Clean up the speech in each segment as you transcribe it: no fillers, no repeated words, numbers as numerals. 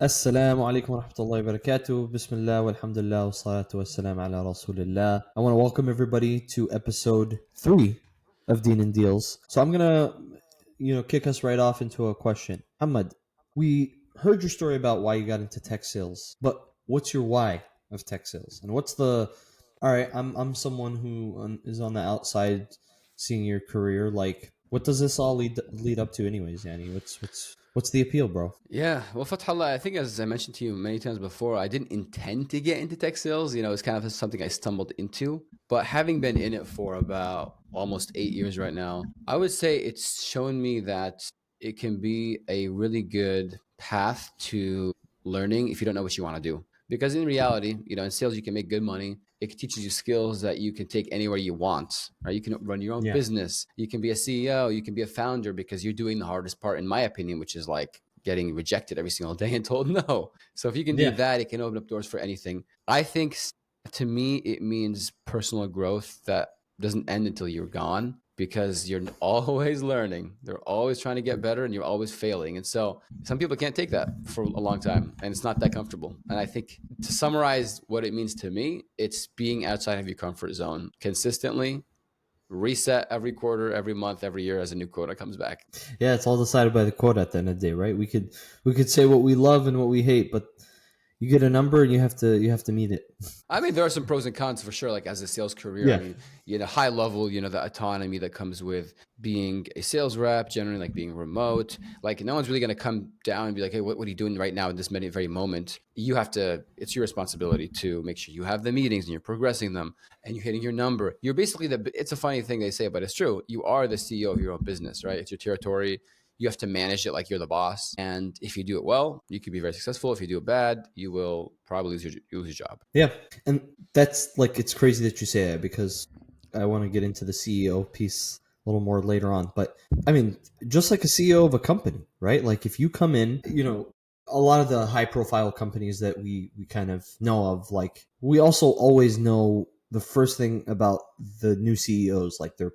Assalamu alaikum wa rahmatullahi wa barakatuh. Bismillah walhamdulillah wa salatu wa salam ala rasulillah. I want to welcome everybody to episode 3 of Deen and Deals. So I'm going to, kick us right off into a question. Ahmad, we heard your story about why you got into tech sales, but what's your why of tech sales? And what's the, all right, I'm someone who is on the outside seeing your career. Like, what does this all lead up to anyways, Yanni? What's the appeal, bro? Yeah, well, Fathallah, I think as I mentioned to you many times before, I didn't intend to get into tech sales. It's kind of something I stumbled into. But having been in it for about almost 8 years right now, I would say it's shown me that it can be a really good path to learning if you don't know what you want to do. Because in reality, in sales, you can make good money. It teaches you skills that you can take anywhere you want, right? You can run your own Yeah. business. You can be a CEO. You can be a founder because you're doing the hardest part, in my opinion, which is like getting rejected every single day and told no. So if you can do Yeah. that, it can open up doors for anything. I think to me, it means personal growth that doesn't end until you're gone because you're always learning. They're always trying to get better and you're always failing. And so some people can't take that for a long time and it's not that comfortable. And I think to summarize what it means to me, it's being outside of your comfort zone consistently, reset every quarter, every month, every year as a new quota comes back. Yeah, it's all decided by the quote at the end of the day, right? We could say what we love and what we hate, but you get a number and you have to meet it. I mean, there are some pros and cons for sure. Like as a sales career, I Yeah. mean, high level, the autonomy that comes with being a sales rep, generally like being remote. Like no one's really going to come down and be like, hey, what are you doing right now in this very moment? You have to, it's your responsibility to make sure you have the meetings and you're progressing them and you're hitting your number. You're basically it's a funny thing they say, but it's true. You are the CEO of your own business, right? It's your territory. You have to manage it like you're the boss. And if you do it well, you can be very successful. If you do it bad, you will probably lose your job. Yeah. And that's like, it's crazy that you say that because I want to get into the CEO piece a little more later on. But I mean, just like a CEO of a company, right? Like if you come in, a lot of the high profile companies that we kind of know of, like we also always know the first thing about the new CEOs, like their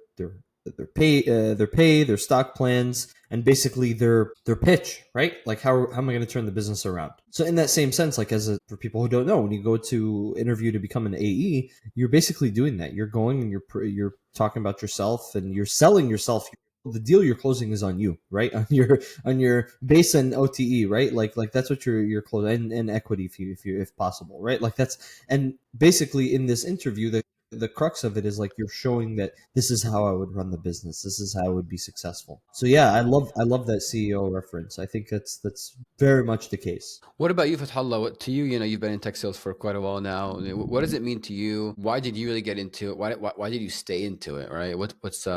pay, their stock plans, and basically their pitch, right? Like how am I going to turn the business around? So in that same sense, like for people who don't know, when you go to interview to become an AE, you're basically doing that. You're going and you're talking about yourself and you're selling yourself. The deal you're closing is on you, right? On your base and OTE, right? Like that's what you're closing, and equity if possible, right? Like that's, and basically in this interview, the crux of it is like you're showing that this is how I would run the business. This is how I would be successful. So yeah, I love that CEO reference. I think that's very much the case. What about you, Fathallah? To you, you've been in tech sales for quite a while now. What does it mean to you? Why did you really get into it? Why did you stay into it? Right? What's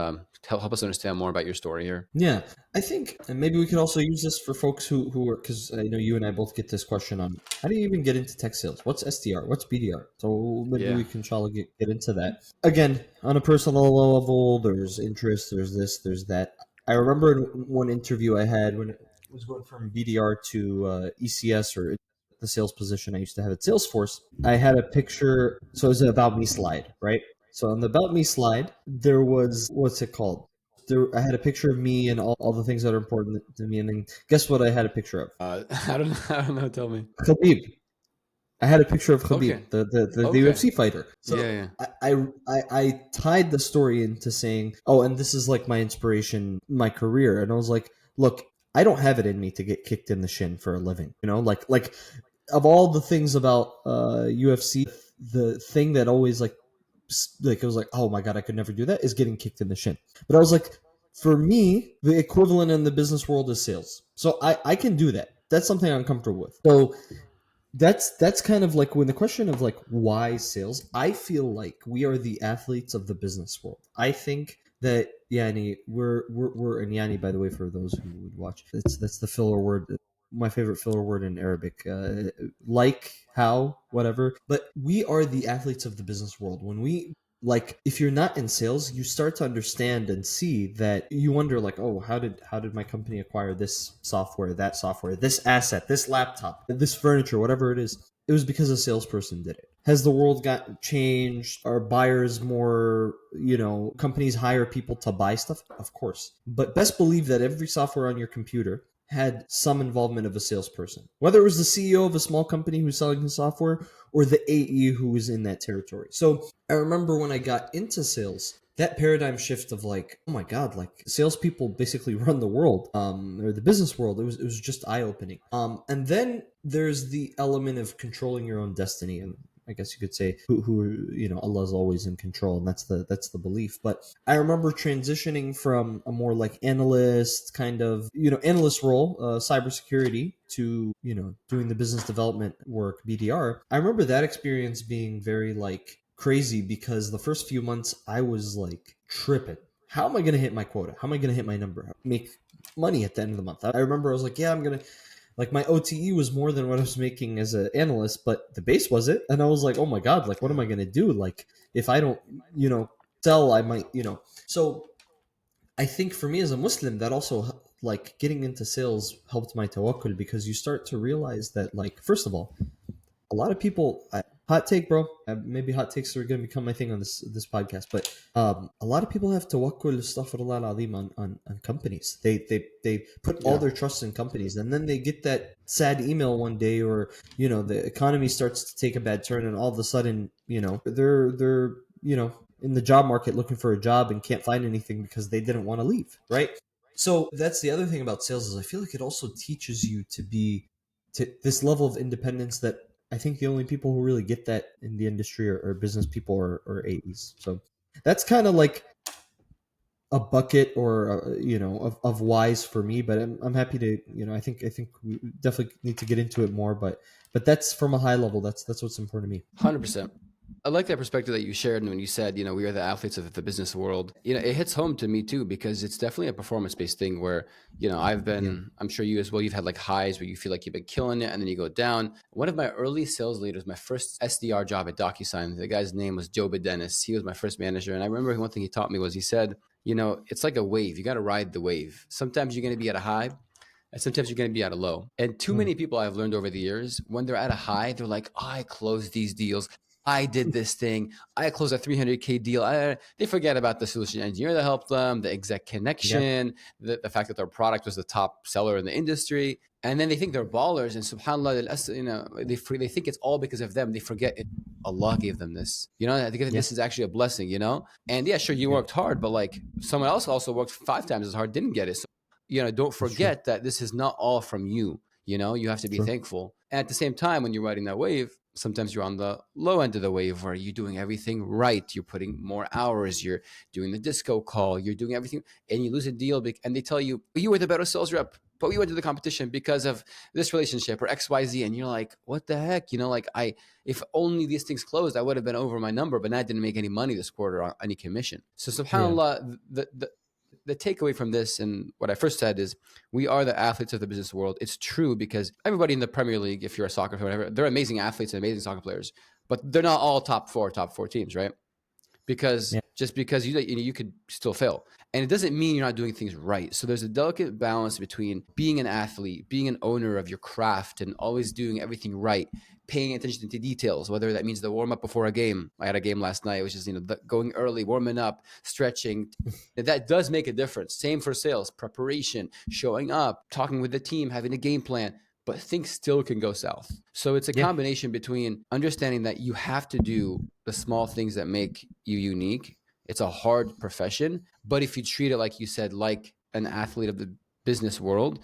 help us understand more about your story here. Yeah, I think, and maybe we could also use this for folks who are, because I know you and I both get this question on how do you even get into tech sales? What's SDR? What's BDR? So maybe Yeah. we can try to get into that. Again, on a personal level, there's interest, there's this, there's that. I remember in one interview I had when it was going from BDR to ECS, or the sales position I used to have at Salesforce. I had a picture, so it was an about me slide, right? So on the about me slide, there was, what's it called? I had a picture of me and all the things that are important to me. And then guess what I had a picture of? I don't know. I don't know. Tell me. Khabib. I had a picture of Okay. Khabib, the Okay. UFC fighter. So Yeah. Yeah. I tied the story into saying, oh, and this is like my inspiration, my career. And I was like, look, I don't have it in me to get kicked in the shin for a living. Like of all the things about UFC, the thing that always like it was like, oh my god, I could never do that, is getting kicked in the shin. But I was like, for me, the equivalent in the business world is sales. So I can do that. That's something I'm comfortable with. So that's kind of like when the question of like why sales, I feel like we are the athletes of the business world. I think that Yani, we're and Yani, by the way, for those who would watch, that's the filler word, my favorite filler word in Arabic, like, how, whatever. But we are the athletes of the business world. When we, like, if you're not in sales, you start to understand and see that you wonder like, oh, how did my company acquire this software, that software, this asset, this laptop, this furniture, whatever it is. It was because a salesperson did it. Has the world got changed? Are buyers more, companies hire people to buy stuff? Of course. But best believe that every software on your computer had some involvement of a salesperson, whether it was the CEO of a small company who's selling his software or the AE who was in that territory. So I remember when I got into sales, that paradigm shift of like, oh my God, like salespeople basically run the world, or the business world. It was just eye opening. And then there's the element of controlling your own destiny, and I guess you could say who Allah's always in control, and that's the belief. But I remember transitioning from a more like analyst kind of analyst role, cybersecurity, to doing the business development work, BDR. I remember that experience being very like crazy because the first few months I was like tripping. How am I going to hit my quota? How am I going to hit my number? Make money at the end of the month? I remember I was like, yeah, I'm going to, like, my OTE was more than what I was making as an analyst, but the base wasn't. And I was like, oh my God, like, what am I going to do? Like, if I don't, sell, I might, So I think for me as a Muslim, that also, like, getting into sales helped my tawakkul, because you start to realize that, like, first of all, a lot of people, hot take, bro, maybe hot takes are going to become my thing on this podcast, but a lot of people have tawakkul, astaghfirullah al-azim, on companies. They put all Yeah. their trust in companies, and then they get that sad email one day, or the economy starts to take a bad turn, and all of a sudden they're in the job market looking for a job and can't find anything because they didn't want to leave, right? So that's the other thing about sales, is I feel like it also teaches you to this level of independence that I think the only people who really get that in the industry are business people, or AEs. So that's kind of like a bucket, or of whys for me. But I'm happy to I think we definitely need to get into it more. But that's from a high level. That's what's important to me. 100%. I like that perspective that you shared when you said, we are the athletes of the business world. It hits home to me too, because it's definitely a performance-based thing where, Yeah. I'm sure you as well, you've had like highs where you feel like you've been killing it and then you go down. One of my early sales leaders, my first SDR job at DocuSign, the guy's name was Joe Dennis. He was my first manager. And I remember one thing he taught me was, he said, it's like a wave. You got to ride the wave. Sometimes you're going to be at a high, and sometimes you're going to be at a low. And too Mm. many people I've learned over the years, when they're at a high, they're like, oh, I closed these deals. I did this thing. I closed a 300K deal. They forget about the solution engineer that helped them, the exec Yeah. connection, the fact that their product was the top seller in the industry. And then they think they're ballers. And subhanAllah, they think it's all because of them. They forget Allah gave them this. I think Yeah. this is actually a blessing, And yeah, sure, you Yeah. worked hard, but like someone else also worked 5 times as hard, didn't get it. So, don't That's true. forget that this is not all from you. You have to be True. thankful. And at the same time, when you're riding that wave, sometimes you're on the low end of the wave where you're doing everything right. You're putting more hours. You're doing the disco call. You're doing everything, and you lose a deal. And they tell you, you were the better sales rep, but we went to the competition because of this relationship or XYZ. And you're like, what the heck? If only these things closed, I would have been over my number, but I didn't make any money this quarter on any commission. So Yeah. subhanAllah, the takeaway from this and what I first said is, we are the athletes of the business world. It's true, because everybody in the Premier League, if you're a soccer fan, whatever, they're amazing athletes and amazing soccer players, but they're not all top four teams, right? Because Yeah. just because you could still fail, and it doesn't mean you're not doing things right. So there's a delicate balance between being an athlete, being an owner of your craft, and always doing everything right, paying attention to details, whether that means the warm up before a game. I had a game last night, which is going early, warming up, stretching. That does make a difference. Same for sales, preparation, showing up, talking with the team, having a game plan. But things still can go south. So it's a Yeah. combination between understanding that you have to do the small things that make you unique. It's a hard profession, but if you treat it, like you said, like an athlete of the business world,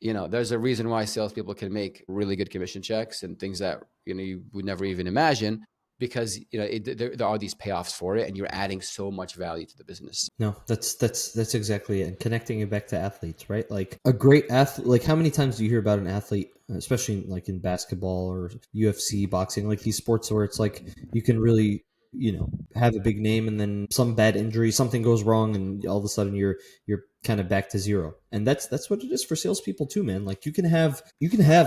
there's a reason why salespeople can make really good commission checks and things that you would never even imagine, because there are these payoffs for it, and you're adding so much value to the business. No, that's exactly it. And connecting it back to athletes, right? Like a great athlete. Like, how many times do you hear about an athlete, especially like in basketball or UFC, boxing, like these sports where it's like you can really, have a big name, and then some bad injury, something goes wrong, and all of a sudden you're kind of back to zero. And that's what it is for salespeople too, man. Like you can have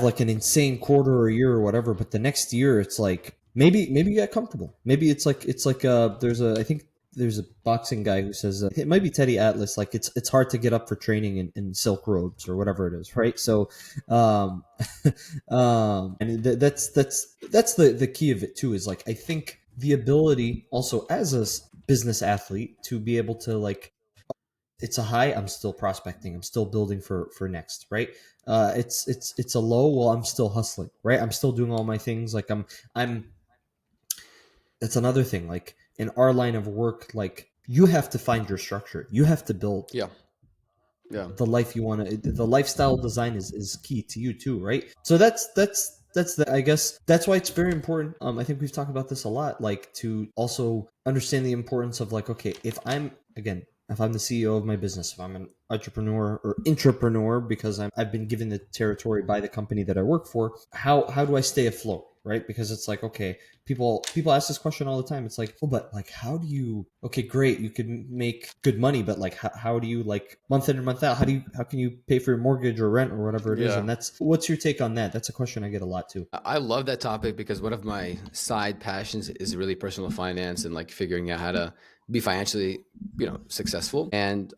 like an insane quarter or year or whatever, but the next year it's like maybe you get comfortable. Maybe it's like I think there's a boxing guy who says it might be Teddy Atlas, like it's hard to get up for training in silk robes or whatever it is, right? So um and that's the key of it too, is like I think the ability also as a business athlete to be able to like it's a high, I'm still prospecting, I'm still building for next, right? It's a low, well, I'm still hustling, right? I'm still doing all my things. Like I'm that's another thing. Like in our line of work, like you have to find your structure. You have to build Yeah. Yeah. the life you want to. The lifestyle design is key to you too, right? So that's the, I guess that's why it's very important. I think we've talked about this a lot, like to also understand the importance of like, okay, if I'm the CEO of my business, if I'm an entrepreneur or intrapreneur, because I've been given the territory by the company that I work for, how do I stay afloat, right? Because it's like, okay, people ask this question all the time. It's like, oh, but like, how do you? Okay, great, you can make good money, but like, how do you like month in and month out? How can you pay for your mortgage or rent or whatever it is? Yeah. And that's what's your take on that? That's a question I get a lot too. I love that topic because one of my side passions is really personal finance and like figuring out how to be financially, successful. And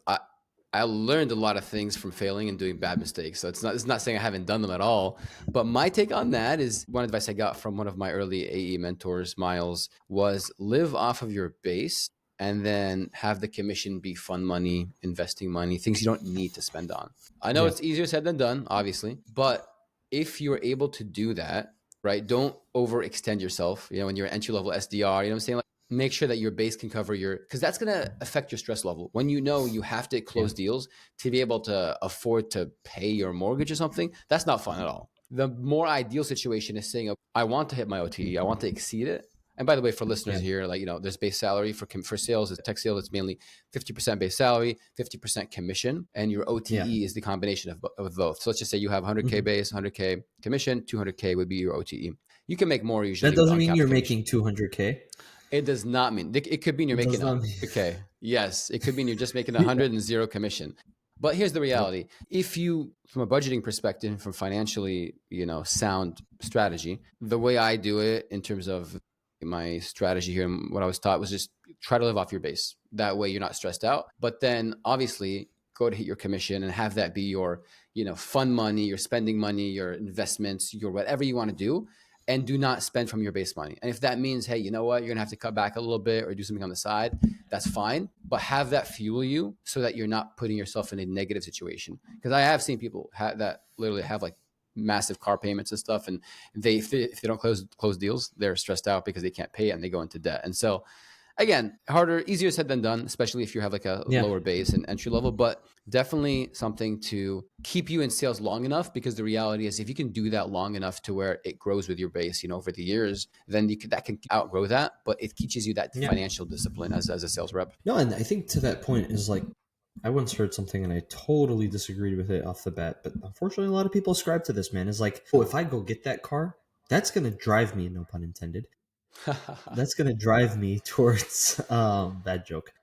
I learned a lot of things from failing and doing bad mistakes. So it's not saying I haven't done them at all. But my take on that is one advice I got from one of my early AE mentors, Miles, was live off of your base and then have the commission be fun money, investing money, things you don't need to spend on. I know Yeah, it's easier said than done, obviously, but if you're able to do that, right, don't overextend yourself. When you're an entry level SDR, you know what I'm saying? Like, make sure that your base can cover because that's going to affect your stress level. When you have to yeah, close deals to be able to afford to pay your mortgage or something, that's not fun at all. The more ideal situation is saying, I want to hit my OTE, I want to exceed it. And by the way, for listeners yeah, here, like, there's base salary for sales, tech sales, it's mainly 50% base salary, 50% commission, and your yeah. OTE is the combination of both. So let's just say you have 100K Mhm. base, 100K commission, 200K would be your OTE. You can make more That usually with doesn't mean uncapped you're commission. making 200K. It does not mean it could mean you're It making does not mean. 100K. Yes, it could mean you're just making Yeah. 100 and zero commission. But here's the Yep. reality. If you, from a budgeting perspective, from financially, sound strategy, the way I do it in terms of my strategy here and what I was taught was just try to live off your base. That way you're not stressed out. But then obviously go to hit your commission and have that be your, fun money, your spending money, your investments, your whatever you want to do, and do not spend from your base money. And if that means, hey, you know what, you're gonna have to cut back a little bit or do something on the side, that's fine. But have that fuel you so that you're not putting yourself in a negative situation. Because I have seen people that literally have like massive car payments and stuff, and if they don't close deals, they're stressed out because they can't pay it and they go into debt. And so again, easier said than done, especially if you have like a Yeah. lower base and entry level, but definitely something to keep you in sales long enough, because the reality is if you can do that long enough to where it grows with your base, over the years, then that can outgrow that, but it teaches you that Yeah. financial discipline as a sales rep. No, and I think to that point is like I once heard something and I totally disagreed with it off the bat, but unfortunately a lot of people ascribe to this, man. Is like, oh, if I go get that car, that's gonna drive me, no pun intended. That's gonna drive me towards bad joke.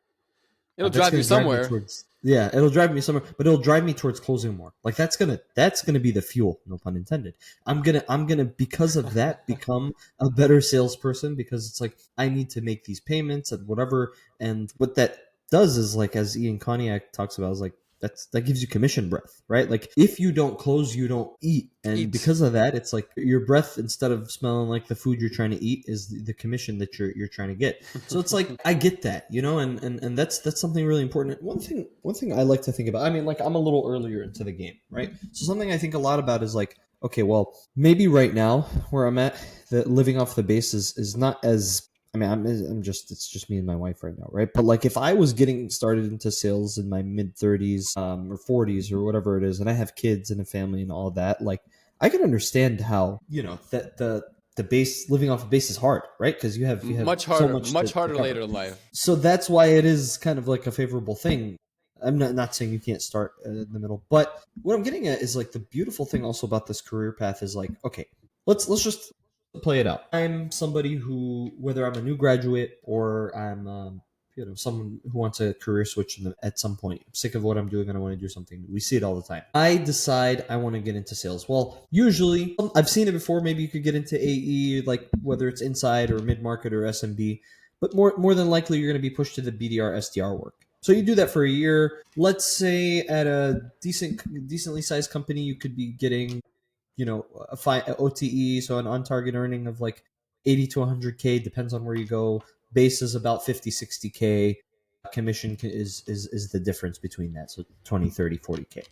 It'll That's drive you going to drive me somewhere. towards, yeah, it'll drive me somewhere, but it'll drive me towards closing more. Like that's gonna be the fuel, no pun intended. I'm gonna because of that become a better salesperson, because it's like I need to make these payments and whatever. And what that does is, like, as Ian Cognac talks about, is like that gives you commission breath, right? Like if you don't close, you don't eat, and Eat. because of that, it's like your breath, instead of smelling like the food you're trying to eat, is the commission that you're trying to get. So it's like I get that, and that's something really important. One thing I like to think about. I mean, like, I'm a little earlier into the game, right? So something I think a lot about is like, okay, well, maybe right now where I'm at, the living off the base is not as. I mean, it's just me and my wife right now, right? But like, if I was getting started into sales in my mid 30s, or 40s or whatever it is, and I have kids and a family and all that, like, I can understand how, that the base, living off a base, is hard, right? Because you have Much so harder, much to, much to harder cover. later in life. So that's why it is kind of like a favorable thing. I'm not saying you can't start in the middle, but what I'm getting at is like the beautiful thing also about this career path is like, okay, let's just play it out. I'm somebody who, whether I'm a new graduate or I'm someone who wants a career switch at some point. I'm sick of what I'm doing and I want to do something new. We see it all the time. I decide I want to get into sales. Well, usually I've seen it before. Maybe you could get into AE, like whether it's inside or mid market or SMB, but more than likely you're going to be pushed to the BDR SDR work. So you do that for a year. Let's say at a decently sized company, you could be getting, a OTE, so an on target earning of like 80 to 100K, depends on where you go. Base is about 50, 60K. Commission is the difference between that. So 20, 30, 40K.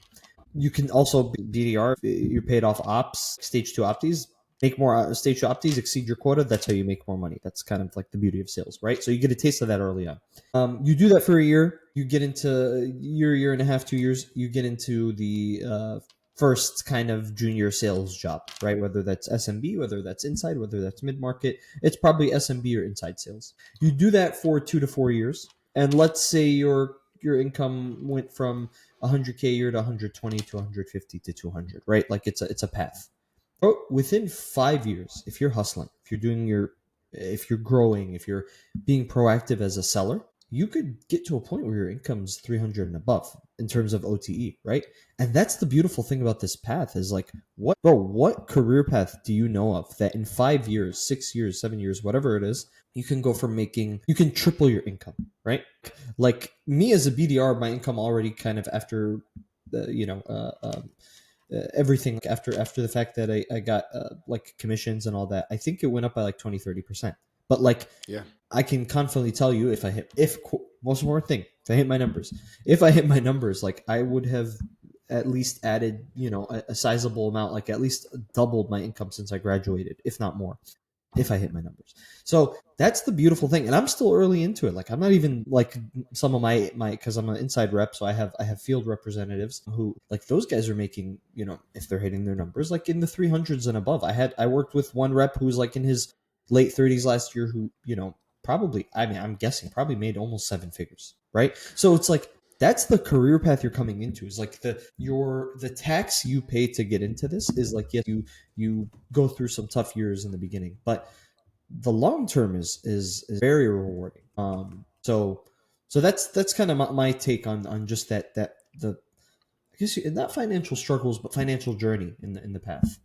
You can also BDR, you're paid off ops, stage 2 opties, make more stage 2 opties, exceed your quota. That's how you make more money. That's kind of like the beauty of sales, right? So you get a taste of that early on. You do that for a year, you get into year and a half, 2 years, you get into the first kind of junior sales job, right? Whether that's SMB, whether that's inside, whether that's mid-market, it's probably SMB or inside sales. You do that for 2 to 4 years, and let's say your income went from 100K a year to 120 to 150 to 200, right? Like it's a path. But within 5 years, if you're hustling, if you're growing, if you're being proactive as a seller, you could get to a point where your income's 300 and above in terms of OTE, right? And that's the beautiful thing about this path is like, what career path do you know of that in 5 years, 6 years, 7 years, whatever it is, you can go from you can triple your income, right? Like me as a BDR, my income already kind of after everything after the fact that I got like commissions and all that, I think it went up by like 20-30%. But like, Yeah. I can confidently tell you if most important thing, if I hit my numbers, like I would have at least added, a sizable amount, like at least doubled my income since I graduated, if not more, if I hit my numbers. So that's the beautiful thing. And I'm still early into it. Like I'm not even like some of my because I'm an inside rep. So I have field representatives who like those guys are making, if they're hitting their numbers, like in the 300s and above. I worked with one rep who was like in his late 30s last year who, probably, I'm guessing probably made almost 7 figures. Right. So it's like, that's the career path you're coming into is like the tax you pay to get into this is like, yes, you go through some tough years in the beginning, but the long term is very rewarding. So that's kind of my take on just that the I guess not financial struggles, but financial journey in the path.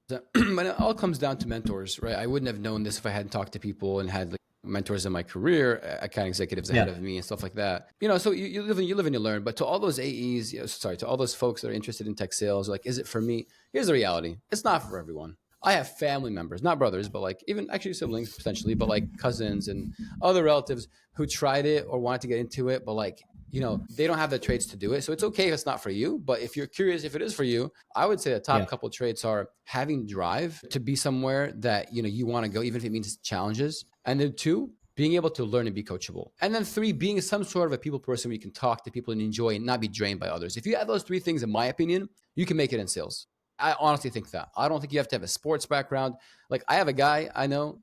But it all comes down to mentors, right? I wouldn't have known this if I hadn't talked to people and had like mentors in my career, account executives ahead of me and stuff like that. So you live and you learn. But to all those AEs, to all those folks that are interested in tech sales, like, is it for me? Here's the reality: it's not for everyone. I have family members, not brothers, but like even actually siblings potentially, but like cousins and other relatives who tried it or wanted to get into it, but like, they don't have the traits to do it. So it's okay if it's not for you. But if you're curious if it is for you, I would say the top couple of traits are having drive to be somewhere that, you want to go, even if it means challenges. And then 2, being able to learn and be coachable. And then 3, being some sort of a people person where you can talk to people and enjoy and not be drained by others. If you have those 3 things, in my opinion, you can make it in sales. I honestly think that. I don't think you have to have a sports background. Like I have a guy I know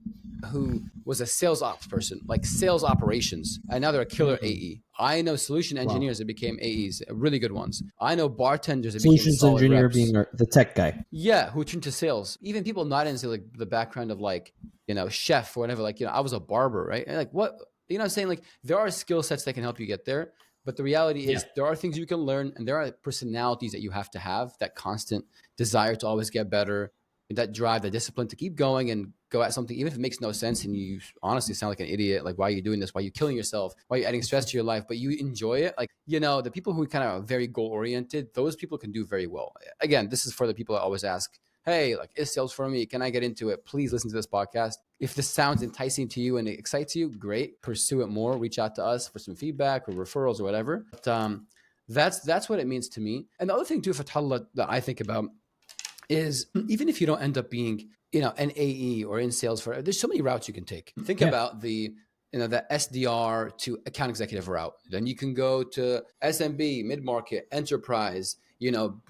who was a sales ops person, like sales operations, and now they're a killer AE. I know solution engineers that became AEs, really good ones. I know bartenders that became Solutions solid engineer reps. being the tech guy. Yeah, who turned to sales. Even people not into like the background of like, chef or whatever. Like, I was a barber, right? And like what, what I'm saying? Like there are skill sets that can help you get there. But the reality is there are things you can learn and there are personalities that you have to have, that constant desire to always get better, that drive, the discipline to keep going and go at something, even if it makes no sense and you honestly sound like an idiot. Like, why are you doing this? Why are you killing yourself? Why are you adding stress to your life? But you enjoy it. Like, the people who kind of are very goal oriented, those people can do very well. Again, this is for the people that always ask, hey, like, is sales for me? Can I get into it? Please listen to this podcast. If this sounds enticing to you and it excites you, great. Pursue it more. Reach out to us for some feedback or referrals or whatever. But that's what it means to me. And the other thing too, Futhallah, that I think about is even if you don't end up being, an AE or in sales there's so many routes you can take. Think about the SDR to account executive route. Then you can go to SMB, mid-market, enterprise,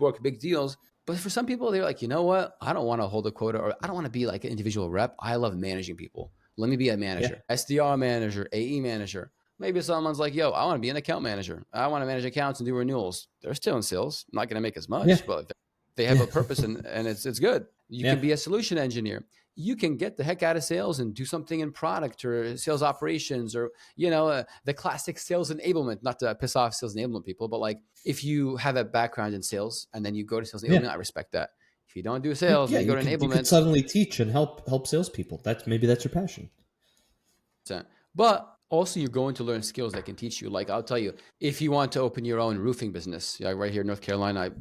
work big deals. But for some people, they're like, you know what? I don't want to hold a quota, or I don't want to be like an individual rep. I love managing people. Let me be a manager, SDR manager, AE manager. Maybe someone's like, yo, I want to be an account manager. I want to manage accounts and do renewals. They're still in sales. I'm not going to make as much, but they have a purpose and it's good. You can be a solution engineer. You can get the heck out of sales and do something in product or sales operations or, the classic sales enablement, not to piss off sales enablement people, but like if you have a background in sales and then you go to sales enablement, I respect that. If you don't do sales, you go to enablement. You could suddenly teach and help salespeople. That's your passion. But also you're going to learn skills that can teach you. Like I'll tell you, if you want to open your own roofing business, right here in North Carolina,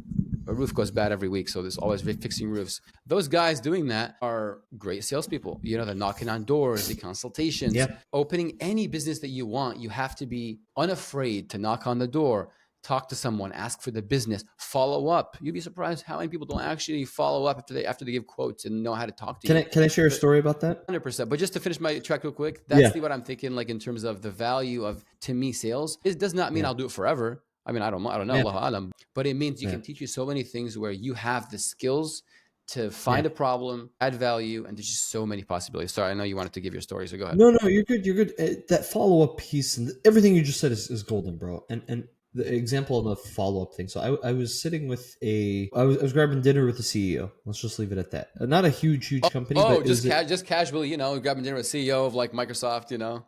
a roof goes bad every week, so there's always fixing roofs. Those guys doing that are great salespeople. You know, they're knocking on doors, the consultations, Yeah. opening any business that you want. You have to be unafraid to knock on the door, talk to someone, ask for the business, follow up. You'd be surprised how many people don't actually follow up after they give quotes and know how to talk to Can you. I share a But story about that? 100%. But just to finish my track real quick, Yeah. that's what I'm thinking. Like in terms of the value of, to me, sales. It does not mean Yeah. I'll do it forever. I mean, I don't know, Yeah. Allahu alam. But it means you Yeah. can teach you so many things where you have the skills to Yeah. find a problem, add value, and there's just so many possibilities. Sorry, I know you wanted to give your story, so go ahead. No, no, you're good. You're good. That follow up piece and everything you just said is golden, bro. And the example of the follow up thing. So I was sitting with I was grabbing dinner with the CEO. Let's just leave it at that. Not a huge company, but Oh, it was just casually, grabbing dinner with CEO of like Microsoft. no,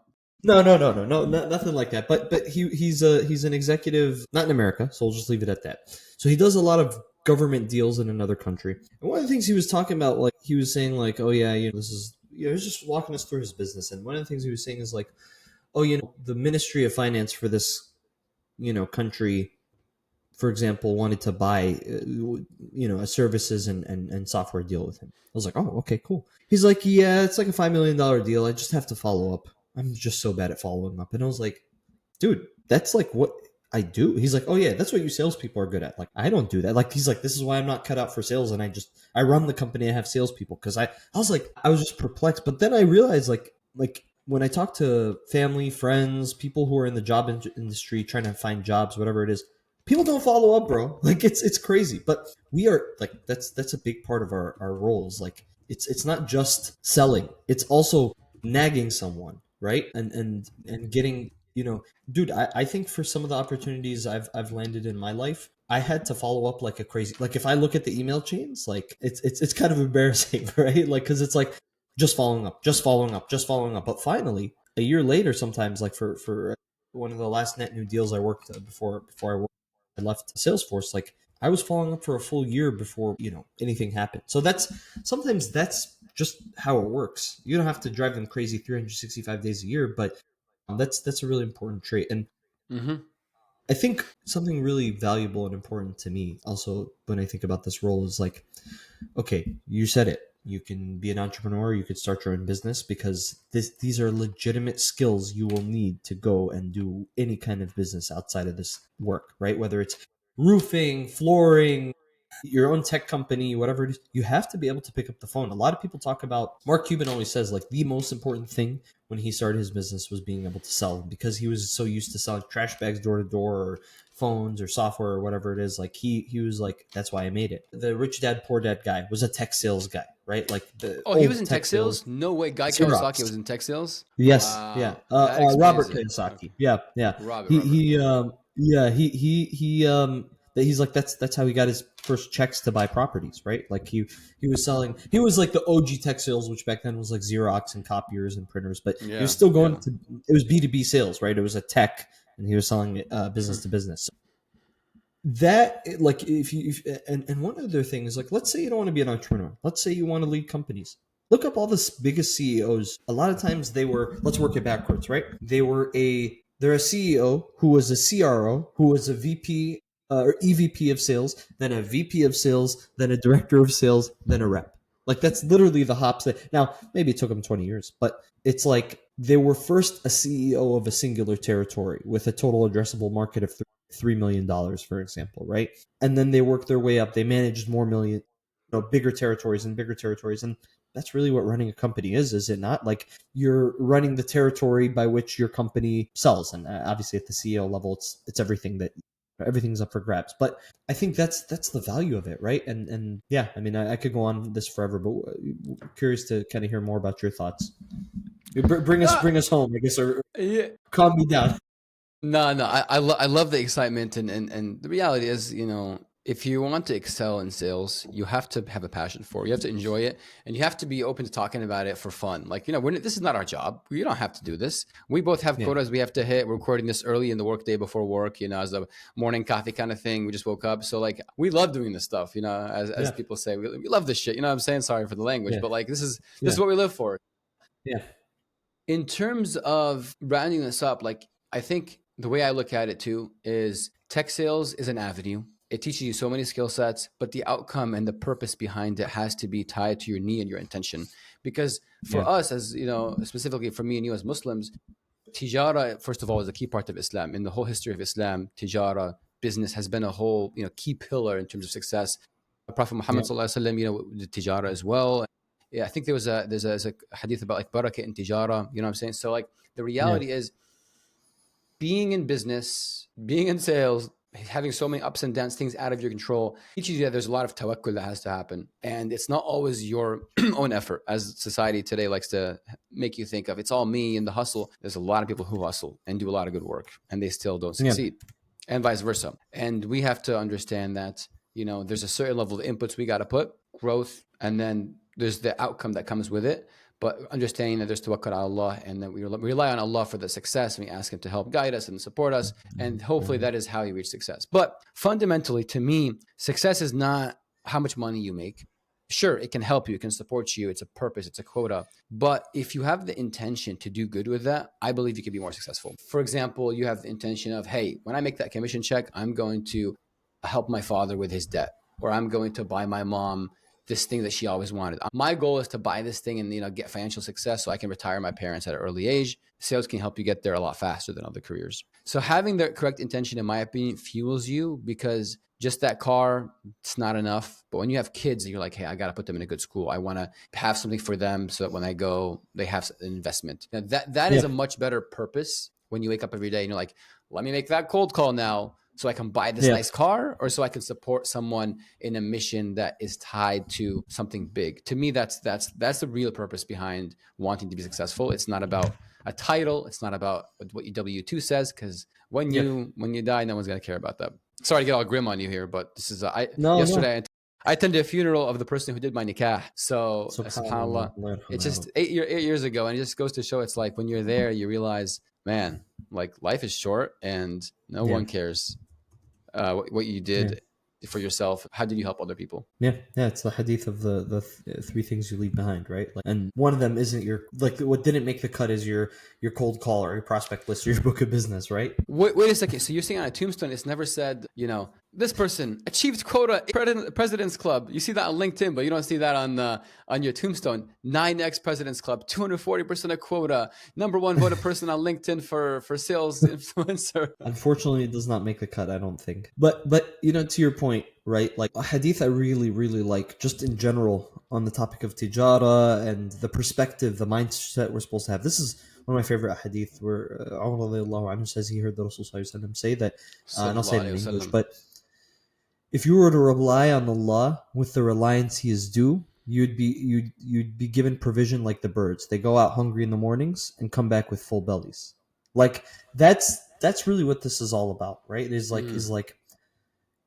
nothing like that. But he's an executive, not in America, so we'll just leave it at that. So he does a lot of government deals in another country. And one of the things he was talking about, like he was saying, like, oh yeah, this is he was just walking us through his business. And one of the things he was saying is like, oh, the Ministry of Finance for this, country, for example, wanted to buy, a services and software deal with him. I was like, oh, okay, cool. He's like, yeah, it's like a $5 million deal. I just have to follow up. I'm just so bad at following up. And I was like, dude, that's like what I do. He's like, oh yeah, that's what you salespeople are good at. Like, I don't do that. Like, he's like, this is why I'm not cut out for sales. And I run the company. I have salespeople. Cause I was like, I was just perplexed. But then I realized like when I talk to family, friends, people who are in the job industry, trying to find jobs, whatever it is, people don't follow up, bro. Like it's crazy. But we are like, that's a big part of our roles. Like it's not just selling. It's also nagging someone, right? And getting, dude, I think for some of the opportunities I've landed in my life, I had to follow up like a crazy. Like if I look at the email chains, like it's kind of embarrassing, right? Like because it's like just following up, just following up, just following up. But finally, a year later, sometimes like for one of the last net new deals I worked before I left Salesforce, like I was following up for a full year before anything happened. So sometimes that's just how it works. You don't have to drive them crazy 365 days a year, but that's a really important trait. And Mm-hmm. I think something really valuable and important to me also when I think about this role is like, okay, you said it. You can be an entrepreneur, you could start your own business because these are legitimate skills you will need to go and do any kind of business outside of this work, right? Whether it's roofing, flooring, your own tech company, whatever it is, you have to be able to pick up the phone. A lot of people talk about, Mark Cuban always says like the most important thing when he started his business was being able to sell because he was so used to selling trash bags door to door or phones or software or whatever it is. Like he was like, that's why I made it. The Rich Dad Poor Dad guy was a tech sales guy, right? Like the Oh, he was old in tech tech sales. sales? No way. Guy Kawasaki Xerox. was in tech sales? Yes, yeah. Wow. That explains Robert it. Okay. Kiyosaki. Yeah, yeah. Robert. He Okay. yeah, that he's like that's how he got his first checks to buy properties, right? Like he was like the OG tech sales, which back then was like Xerox and copiers and printers, but he was Yeah. still going Yeah. to it was B2B sales, right? It was a tech and he was selling business Mhm. to business. That like and one other thing is like let's say you don't want to be an entrepreneur, let's say you want to lead companies, look up all the biggest CEOs. A lot of times they were, let's work it backwards, right? They're a CEO who was a CRO who was a VP or EVP of sales, then a VP of sales, then a director of sales, then a rep. Like that's literally the hops that now maybe it took them 20 years, but it's like they were first a CEO of a singular territory with a total addressable market of $3 million, for example, right? And then they worked their way up. They managed more million, bigger territories and bigger territories. And that's really what running a company is it not? Like you're running the territory by which your company sells. And obviously at the CEO level, it's everything's up for grabs. But I think that's the value of it, right? And yeah, I mean, I could go on this forever, but curious to kind of hear more about your thoughts. Ah, Bring us home, I guess, or yeah. calm me down. No. I love the excitement, and the reality is, if you want to excel in sales, you have to have a passion for it. You have to enjoy it, and you have to be open to talking about it for fun. Like, this is not our job. We don't have to do this. We both have Yeah, quotas we have to hit. We're recording this early in the workday before work, as a morning coffee kind of thing. We just woke up. So like, we love doing this stuff, as yeah, people say, we love this shit. You know what I'm saying? Sorry for the language, yeah, but like, this is yeah, what we live for. yeah, In terms of rounding this up, like I think the way I look at it too is tech sales is an avenue. It teaches you so many skill sets, but the outcome and the purpose behind it has to be tied to your need and your intention. Because for Yeah. us, as you know, specifically for me and you as Muslims, tijara, first of all, is a key part of Islam. In the whole history of Islam, tijara, business, has been a whole, key pillar in terms of success. Prophet Muhammad Yeah. sallallahu alaihi wasallam, did tijara as well. Yeah, I think there's a hadith about like barakah in tijara. You know what I'm saying? So like the Yeah. reality is, being in business, being in sales, having so many ups and downs, things out of your control, teaches you that there's a lot of tawakkul that has to happen. And it's not always your own effort, as society today likes to make you think of. It's all me and the hustle. There's a lot of people who hustle and do a lot of good work, and they still don't Yeah. succeed, and vice versa. And we have to understand that, there's a certain level of inputs we got to put, growth, and then there's the outcome that comes with it. But understanding that there's tawakkul ala Allah, and that we rely on Allah for the success, and we ask Him to help guide us and support us, and hopefully that is how you reach success. But fundamentally, to me, success is not how much money you make. Sure, it can help you, it can support you, it's a purpose, it's a quota. But if you have the intention to do good with that, I believe you can be more successful. For example, you have the intention of, hey, when I make that commission check, I'm going to help my father with his debt, or I'm going to buy my mom this thing that she always wanted. My goal is to buy this thing and get financial success so I can retire my parents at an early age. Sales can help you get there a lot faster than other careers. So having the correct intention, in my opinion, fuels you, because just that car, it's not enough. But when you have kids, you're like, hey, I got to put them in a good school. I want to have something for them so that when I go, they have an investment. Now, that is a much better purpose when you wake up every day and you're like, let me make that cold call now, so I can buy this nice car, or so I can support someone in a mission that is tied to something big. To me, that's the real purpose behind wanting to be successful. It's not about a title. It's not about what your W-2 says, because when you die, no one's gonna care about that. Sorry to get all grim on you here, but this is yesterday. I attended a funeral of the person who did my nikah. So subhanallah, it's just 8 years ago, and it just goes to show, it's like when you're there, you realize, man, like life is short, and no one cares what you did for yourself. How did you help other people? Yeah, it's the hadith of the three things you leave behind, right? And one of them isn't what didn't make the cut is your cold call or your prospect list or your book of business, right? Wait a second. So you're saying on a tombstone, it's never said, this person achieved quota President's Club. You see that on LinkedIn, but you don't see that on your tombstone. 9x President's Club, 240% of quota, #1 voted person on LinkedIn for sales influencer. Unfortunately, it does not make the cut, I don't think. But to your point, right? Like a hadith I really, really like, just in general, on the topic of tijara and the perspective, the mindset we're supposed to have. This is one of my favorite hadith, where Umar says he heard the Rasul say that, and I'll say it in English, but if you were to rely on Allah with the reliance He is due, you'd be given provision like the birds. They go out hungry in the mornings and come back with full bellies. Like that's really what this is all about, right? It is like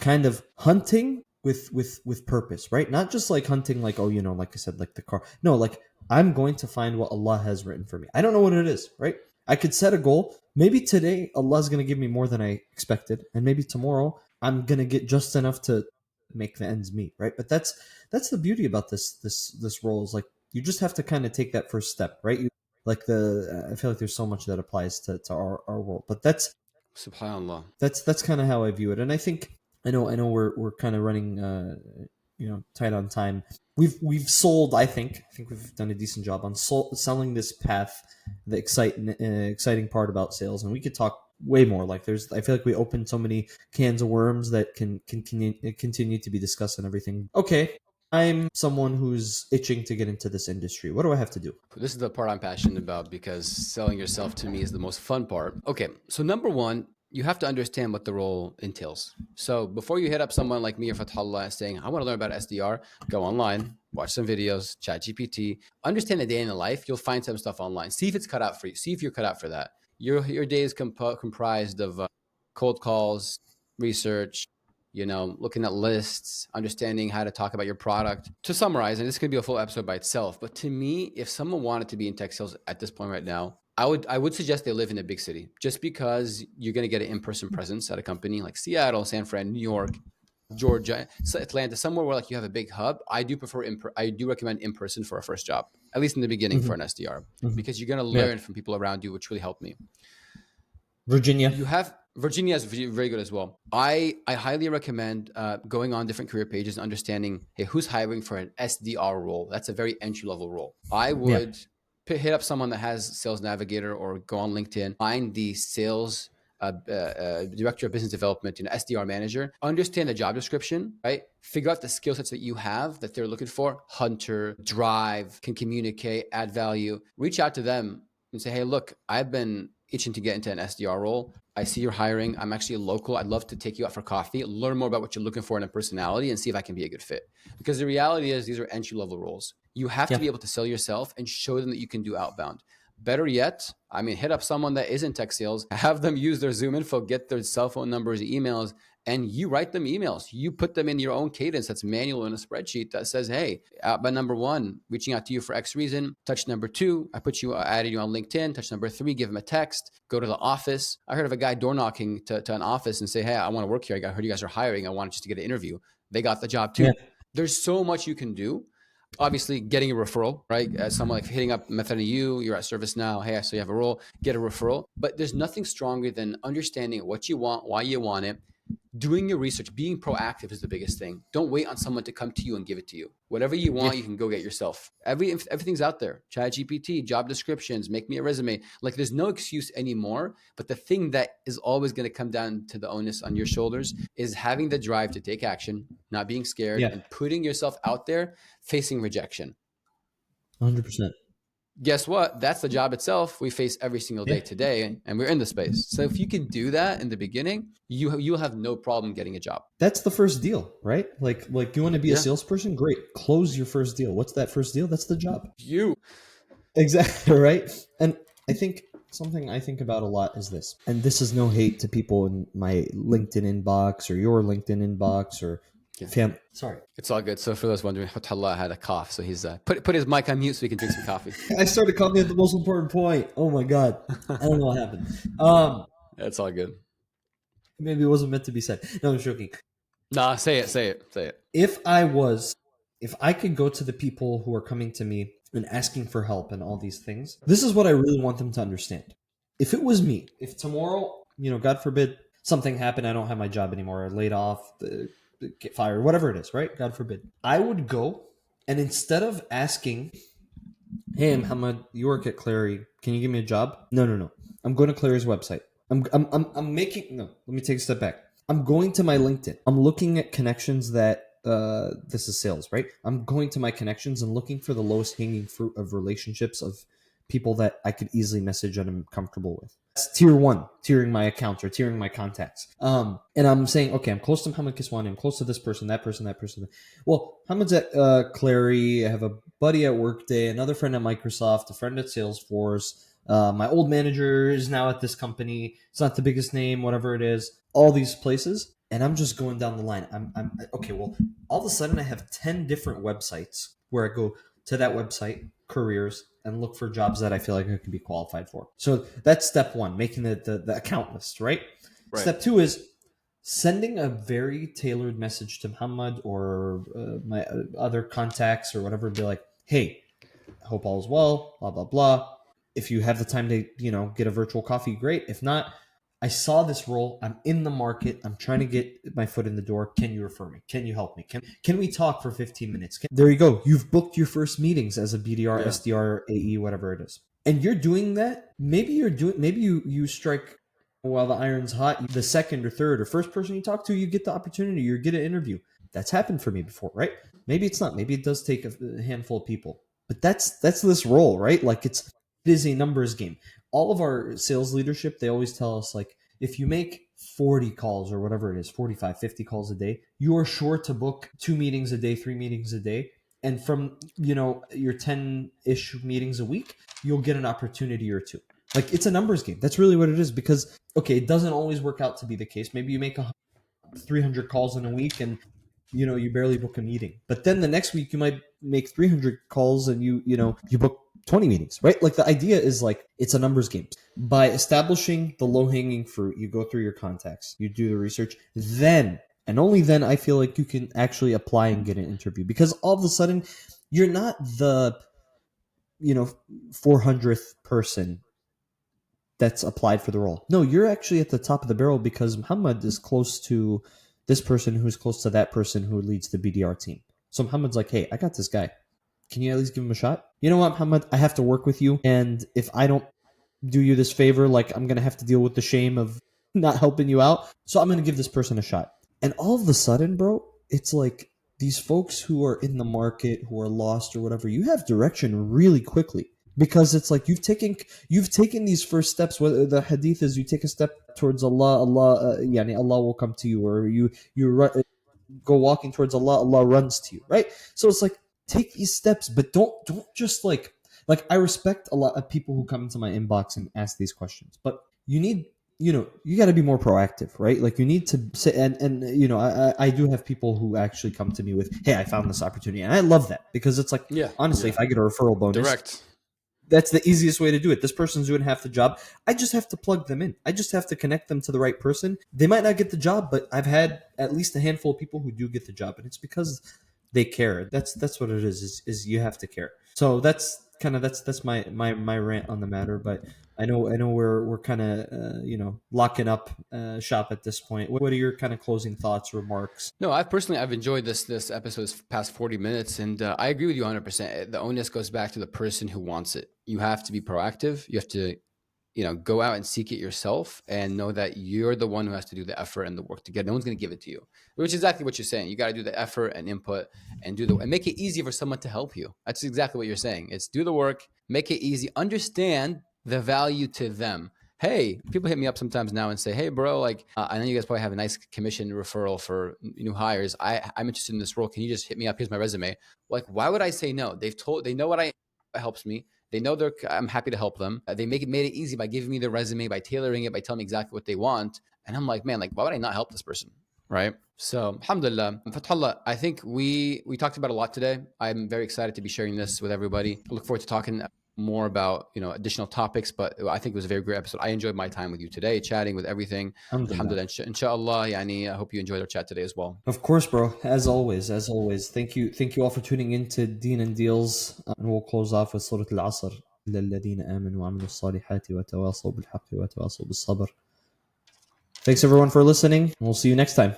kind of hunting with purpose, right? Not just like hunting, like like I said, like the car. No, like I'm going to find what Allah has written for me. I don't know what it is, right? I could set a goal. Maybe today Allah's going to give me more than I expected, and maybe tomorrow I'm going to get just enough to make the ends meet, right? But that's the beauty about this role, is like you just have to kind of take that first step, right? I feel like there's so much that applies to our world, but that's subhanallah. That's kind of how I view it, and I think I know we're kind of running tight on time. We've sold. I think we've done a decent job on selling this path, the exciting part about sales, and we could talk way more. Like I feel like we opened so many cans of worms that can continue to be discussed and everything. Okay, I'm someone who's itching to get into this industry. What do I have to do? This is the part I'm passionate about, because selling yourself to me is the most fun part. Okay, so #1, you have to understand what the role entails. So before you hit up someone like me or Futhallah saying, I want to learn about SDR, go online, watch some videos, chat GPT, understand a day in the life. You'll find some stuff online. See if it's cut out for you. See if you're cut out for that. Your day is comprised of cold calls, research, looking at lists, understanding how to talk about your product. To summarize, and this could be a full episode by itself, but to me, if someone wanted to be in tech sales at this point right now, I would suggest they live in a big city, just because you're going to get an in-person presence at a company like Seattle, San Fran, New York, Georgia, Atlanta, somewhere where like you have a big hub. I do recommend in-person for a first job, at least in the beginning, for an SDR, because you're going to learn from people around you, which really helped me. Virginia. You have Virginia is very good as well. I highly recommend going on different career pages and understanding, hey, who's hiring for an SDR role? That's a very entry level role. I Yeah. would hit up someone that has Sales Navigator or go on LinkedIn, find the sales director of business development, SDR manager, understand the job description, right? Figure out the skill sets that you have that they're looking for: hunter, drive, can communicate, add value. Reach out to them and say, hey, look, I've been itching to get into an SDR role. I see you're hiring. I'm actually local. I'd love to take you out for coffee, learn more about what you're looking for in a personality, and see if I can be a good fit. Because the reality is, these are entry level roles. You have to Yeah. be able to sell yourself and show them that you can do outbound. Better yet, hit up someone that is in tech sales, have them use their Zoom info, get their cell phone numbers, emails, and you write them emails. You put them in your own cadence that's manual in a spreadsheet that says, hey, by number one, reaching out to you for X reason. Touch number two, added you on LinkedIn. Touch number three, give them a text. Go to the office. I heard of a guy door knocking to an office and say, hey, I want to work here. I heard you guys are hiring. I want just to get an interview. They got the job Yeah. too. There's so much you can do. Obviously, getting a referral, right? As someone like hitting up Method of you're at ServiceNow. Hey, so you have a role, get a referral. But there's nothing stronger than understanding what you want, why you want it, doing your research, being proactive is the biggest thing. Don't wait on someone to come to you and give it to you. Whatever you Yeah. want, you can go get yourself. Everything's out there. ChatGPT, job descriptions, make me a resume. Like, there's no excuse anymore. But the thing that is always going to come down to the onus on your shoulders is having the drive to take action, not being scared, Yeah. and putting yourself out there, facing rejection. 100%. Guess what? That's the job itself we face every single Yeah. day today, and we're in the space. So if you can do that in the beginning, you'll have no problem getting a job. That's the first deal, right? Like you want to be a Yeah. salesperson? Great. Close your first deal. What's that first deal? That's the job. You. Exactly, right? And I think something I think about a lot is this. And this is no hate to people in my LinkedIn inbox or your LinkedIn inbox or Yeah. Sorry. It's all good. So for those wondering, Futhallah had a cough, so he's put his mic on mute so he can drink some coffee. I started calling at the most important point. Oh my god. I don't know what happened. It's all good. Maybe it wasn't meant to be said. No, I'm joking. Nah, say it. If I could go to the people who are coming to me and asking for help and all these things, this is what I really want them to understand. If it was me, if tomorrow, God forbid, something happened, I don't have my job anymore, I laid off, get fired, whatever it is, right? God forbid. I would go, and instead of asking, hey, Mohammed, you work at Clary, can you give me a job? No. I'm going to Clary's website. I'm making, no, let me take a step back. I'm going to my LinkedIn. I'm looking at connections that this is sales, right? I'm going to my connections and looking for the lowest hanging fruit of relationships of people that I could easily message and I'm comfortable with. That's tier one, tiering my accounts or tiering my contacts. And I'm saying, okay, I'm close to Mohammed Kiswani. I'm close to this person, that person, that person. Well, Mohammed's at Clary. I have a buddy at Workday, another friend at Microsoft, a friend at Salesforce. My old manager is now at this company. It's not the biggest name, whatever it is. All these places, and I'm just going down the line. I'm okay. Well, all of a sudden, I have 10 different websites where I go to that website, careers, and look for jobs that I feel like I could be qualified for. So that's step one, making the account list, right? Step two is sending a very tailored message to Muhammad or my other contacts or whatever. Be like, hey, I hope all is well, blah, blah, blah. If you have the time to, get a virtual coffee, great. If not, I saw this role. I'm in the market. I'm trying to get my foot in the door. Can you refer me? Can you help me? Can we talk for 15 minutes? There you go. You've booked your first meetings as a BDR, Yeah. SDR, AE, whatever it is. And you're doing that. Maybe you strike while the iron's hot. The second or third or first person you talk to, you get the opportunity. You get an interview. That's happened for me before, right? Maybe it's not. Maybe it does take a handful of people. But that's this role, right? Like it is a numbers game. All of our sales leadership, they always tell us, like, if you make 40 calls or whatever it is, 45, 50 calls a day, you are sure to book 2 meetings a day, 3 meetings a day. And from, your 10-ish meetings a week, you'll get an opportunity or two. Like, it's a numbers game. That's really what it is. Because, okay, it doesn't always work out to be the case. Maybe you make 300 calls in a week and you barely book a meeting. But then the next week you might make 300 calls and you book 20 meetings, right? Like, the idea is, like, it's a numbers game. By establishing the low-hanging fruit, you go through your contacts, you do the research, then and only then I feel like you can actually apply and get an interview. Because all of a sudden you're not the 400th person that's applied for the role. No, you're actually at the top of the barrel because Muhammad is close to this person who's close to that person who leads the BDR team. So Muhammad's like, hey, I got this guy. Can you at least give him a shot? You know what, Muhammad? I have to work with you. And if I don't do you this favor, like I'm going to have to deal with the shame of not helping you out. So I'm going to give this person a shot. And all of a sudden, bro, it's like these folks who are in the market, who are lost or whatever, you have direction really quickly because it's like you've taken these first steps. Whether the hadith is you take a step towards Allah, yani Allah will come to you, or go walking towards Allah, Allah runs to you, right? So it's like take these steps, but don't just like I respect a lot of people who come into my inbox and ask these questions, but you need you got to be more proactive, right? Like you need to say and I do have people who actually come to me with, hey, I found this opportunity, and I love that because it's like honestly, if I get a referral bonus, direct. That's the easiest way to do it. This person's doing half the job. I just have to plug them in. I just have to connect them to the right person. They might not get the job, but I've had at least a handful of people who do get the job, and it's because they care. That's what it is you have to care. So that's my rant on the matter. But I know we're kind of locking up shop at this point. What are your kind of closing thoughts, remarks? No, I've enjoyed this episode's past 40 minutes, and I agree with you 100%. The onus goes back to the person who wants it. You have to be proactive. You have to go out and seek it yourself and know that you're the one who has to do the effort and the work to get it. No one's going to give it to you, which is exactly what you're saying. You got to do the effort and input and and make it easy for someone to help you. That's exactly what you're saying. It's do the work, make it easy, understand the value to them. Hey, people hit me up sometimes now and say, hey, bro, like, I know you guys probably have a nice commission referral for new hires. I'm interested in this role. Can you just hit me up? Here's my resume. Like, why would I say no? They know what helps me. They know I'm happy to help them. They made it easy by giving me their resume, by tailoring it, by telling me exactly what they want. And I'm like, man, like, why would I not help this person? Right. So alhamdulillah, Futhallah, I think we talked about a lot today. I'm very excited to be sharing this with everybody. I look forward to talking more about additional topics, but I think it was a very great episode. I enjoyed my time with you today, chatting with everything. Alhamdulillah. Inshallah, I hope you enjoyed our chat today as well. Of course, bro. As always. Thank you all for tuning in to Deen and Deals, and we'll close off with Surah Al-Asr. للذين آمنوا وعملوا الصالحات وتواصوا بالحق وتواصوا بالصبر. Thanks everyone for listening. We'll see you next time.